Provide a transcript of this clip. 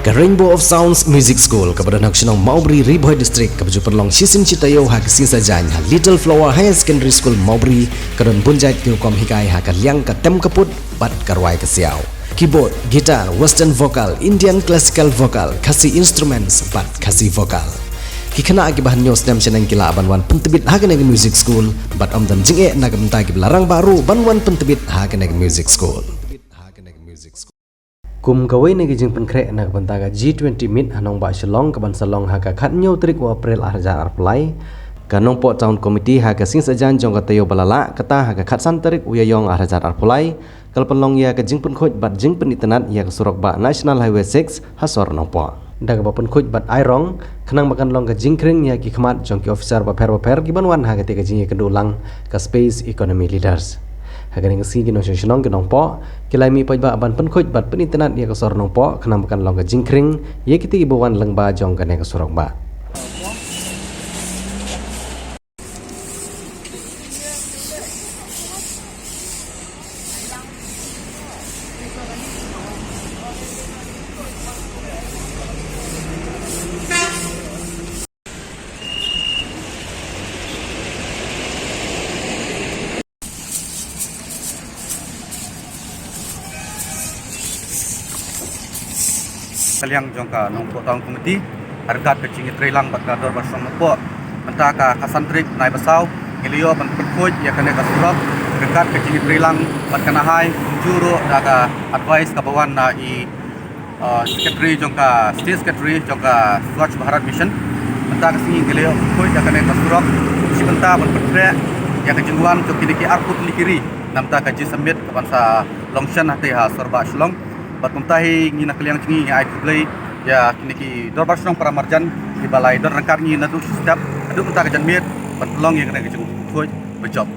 ke Rainbow of Sounds Music School ke Badan Haksionong Maubri Riboy District ke baju perlong Sisin Citayo ha ke Sing Sajanya Little Flower Higher Secondary School Maubri ke don bunjai tilkom hikai ha ke liang ke tem keput bat karwai ke siau keyboard, gitar, western vocal, Indian classical vocal, kasih instruments bat kasih vocal kikena agi bahan nyos nam senang kila banwan pentebit ha ke music school bat om dan jinge na ke bentai ke larang baru banwan pentebit ha ke music school kum kawai negi jing penkre nak bentaga G20 meet hanong ba Shillong ke ban Salong ha ka khat nyo trik wa April arjar arplai kanong po town committee ha ka Sing Sajan jong ka tayo balala kata ha ka khat san tarik uyayong arjar arplai kalpalong ya ka jing penkhoj bat jing penitenat ya ka surok ba National Highway 6 hasor nong po daga ba penkhoj bat airong khanang makan long ka jing kring ya ki khmat jong ki officer ba per ki banwan ha ka te ka jing ka dulang ka space economy leaders Hagaring si gino senong genong po kilai mi pajba aban penkhoj bat penitenat ya kasor nong po kena makan long ka jingkring ye kiti ibuan lengba jong ka ne kasorok ba kaliang jongka nongpo tahun komiti harkat kecing trilang bat kador bersong nongpo mentah ka kasantrik nai basau ngilio ban perkuj ya kene kasurok harkat kecing trilang bat kana hai juro daga advice ka bawan na i secretary jongka state secretary jongka Swachh Bharat mission mentah ka singi ngilio perkuj ya kene kasurok si mentah ban pertre ya kejengwan jok kini ki arput likiri namta ka ji summit ka bansa longshan hati ha sorba Shillong bat mentahi ngina kaliang cingi ai kublai ya kini ki dorbar senong para marjan di balai dor rangkar ngi natu setiap adu mentah ke janmir bat pelong yang kena kejeng kuj berjob